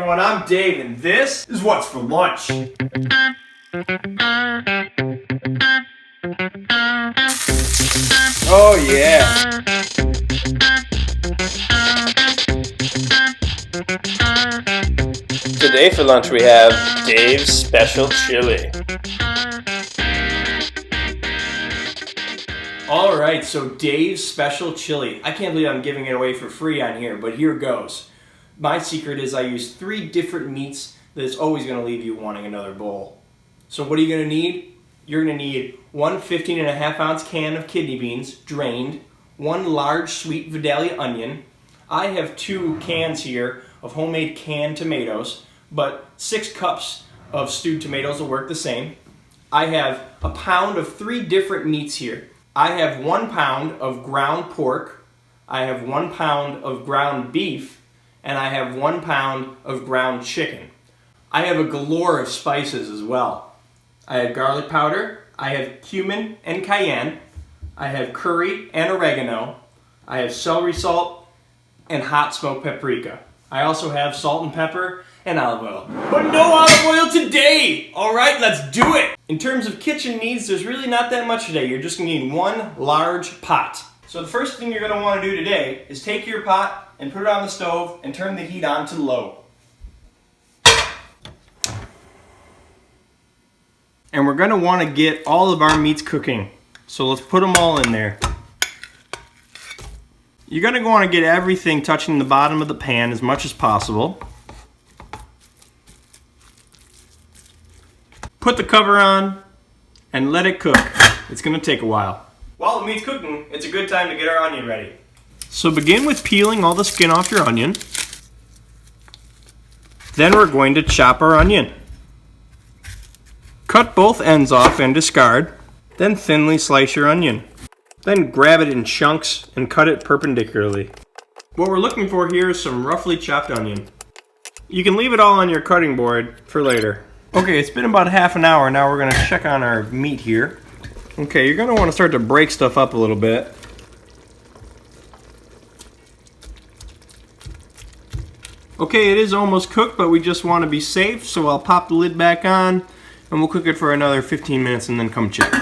everyone, I'm Dave, and this is What's for Lunch. Oh yeah. Today for lunch we have Dave's Special Chili. Alright, so Dave's Special Chili. I can't believe I'm giving it away for free on here, but here goes. My secret is I use 3 different meats that is always going to leave you wanting another bowl. So what are you going to need? You're going to need 1 15.5 ounce can of kidney beans, drained, 1 large sweet Vidalia onion. I have 2 cans here of homemade canned tomatoes, but 6 cups of stewed tomatoes will work the same. I have a pound of 3 different meats here. I have 1 pound of ground pork, I have 1 pound of ground beef, and I have 1 pound of ground chicken. I have a galore of spices as well. I have garlic powder, I have cumin and cayenne, I have curry and oregano, I have celery salt and hot smoked paprika. I also have salt and pepper and olive oil. But no olive oil today! Alright, let's do it! In terms of kitchen needs, there's really not that much today. You're just going to need 1 large pot. So the first thing you're going to want to do today is take your pot and put it on the stove and turn the heat on to low. And we're going to want to get all of our meats cooking. So let's put them all in there. You're going to want to get everything touching the bottom of the pan as much as possible. Put the cover on and let it cook. It's going to take a while. While the meat's cooking, it's a good time to get our onion ready. So begin with peeling all the skin off your onion. Then we're going to chop our onion. Cut both ends off and discard. Then thinly slice your onion. Then grab it in chunks and cut it perpendicularly. What we're looking for here is some roughly chopped onion. You can leave it all on your cutting board for later. Okay, it's been about half an hour. Now we're going to check on our meat here. Okay, you're going to want to start to break stuff up a little bit. Okay, it is almost cooked, but we just want to be safe, so I'll pop the lid back on and we'll cook it for another 15 minutes and then come check.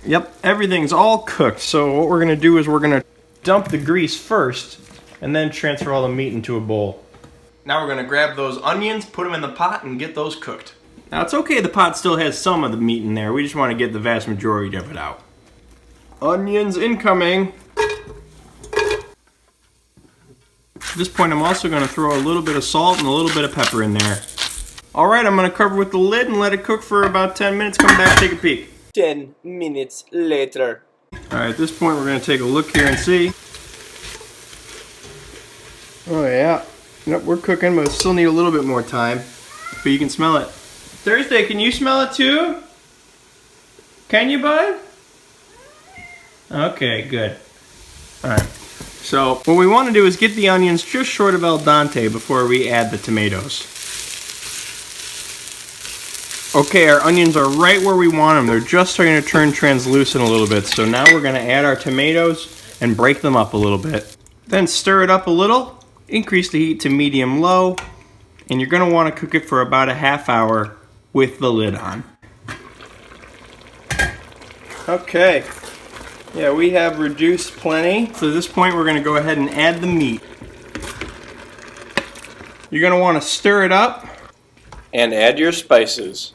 Yep, everything's all cooked, so what we're going to do is we're going to dump the grease first and then transfer all the meat into a bowl. Now we're going to grab those onions, put them in the pot, and get those cooked. Now it's okay the pot still has some of the meat in there. We just want to get the vast majority of it out. Onions incoming. At this point I'm also going to throw a little bit of salt and a little bit of pepper in there. Alright, I'm going to cover with the lid and let it cook for about 10 minutes. Come back, take a peek. 10 minutes later. Alright, at this point we're going to take a look here and see. Oh yeah. Nope, we're cooking, but still need a little bit more time. But you can smell it. Thursday, can you smell it too? Can you, bud? Okay, good. Alright. So, what we want to do is get the onions just short of al dente before we add the tomatoes. Okay, our onions are right where we want them. They're just starting to turn translucent a little bit. So now we're going to add our tomatoes and break them up a little bit. Then stir it up a little. Increase the heat to medium-low, and you're going to want to cook it for about a half hour with the lid on. Okay, yeah, we have reduced plenty. So at this point we're going to go ahead and add the meat. You're going to want to stir it up. And add your spices.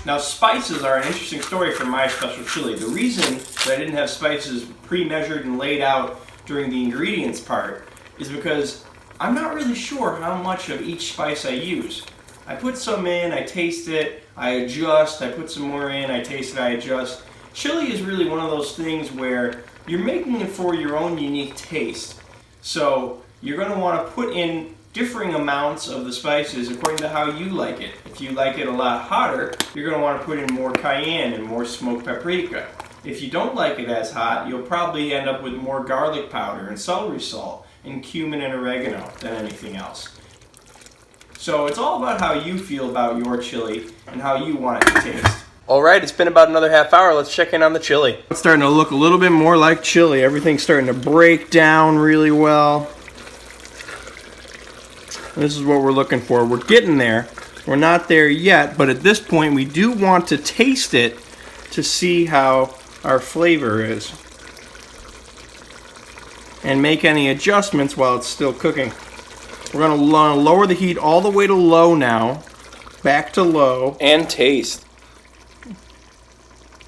Now spices are an interesting story for my special chili. The reason that I didn't have spices pre-measured and laid out during the ingredients part is because I'm not really sure how much of each spice I use. I put some in, I taste it, I adjust, I put some more in, I taste it, I adjust. Chili is really one of those things where you're making it for your own unique taste. So you're going to want to put in differing amounts of the spices according to how you like it. If you like it a lot hotter, you're going to want to put in more cayenne and more smoked paprika. If you don't like it as hot, you'll probably end up with more garlic powder and celery salt and cumin and oregano than anything else. So it's all about how you feel about your chili and how you want it to taste. Alright, it's been about another half hour. Let's check in on the chili. It's starting to look a little bit more like chili. Everything's starting to break down really well. This is what we're looking for. We're getting there. We're not there yet, but at this point we do want to taste it to see how our flavor is. And make any adjustments while it's still cooking. We're going to lower the heat all the way to low now. Back to low. And taste.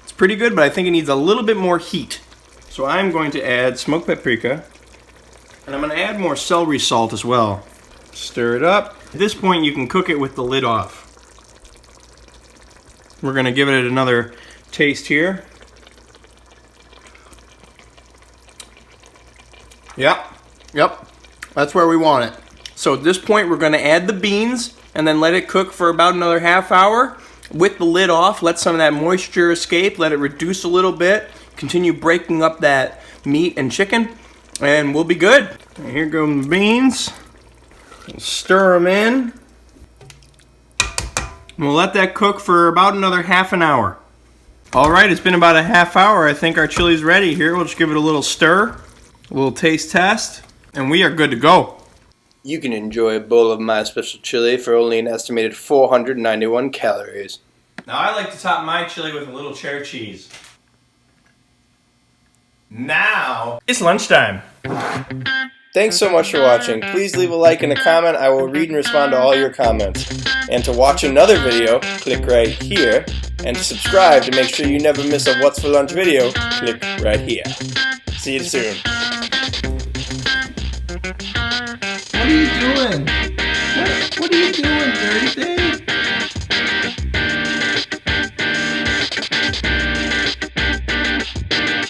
It's pretty good, but I think it needs a little bit more heat. So I'm going to add smoked paprika. And I'm going to add more celery salt as well. Stir it up. At this point you can cook it with the lid off. We're going to give it another taste here. Yep. That's where we want it. So at this point we're going to add the beans and then let it cook for about another half hour with the lid off. Let some of that moisture escape. Let it reduce a little bit. Continue breaking up that meat and chicken and we'll be good. And here go the beans. Stir them in. We'll let that cook for about another half an hour. Alright, it's been about a half hour. I think our chili's ready here. We'll just give it a little stir, a little taste test, and we are good to go. You can enjoy a bowl of my special chili for only an estimated 491 calories. Now I like to top my chili with a little cheddar cheese. Now it's lunchtime. Thanks so much for watching. Please leave a like and a comment. I will read and respond to all your comments. And to watch another video, click right here. And to subscribe to make sure you never miss a What's for Lunch video, click right here. See you soon. What are you doing? What are you doing, Dirty Dave?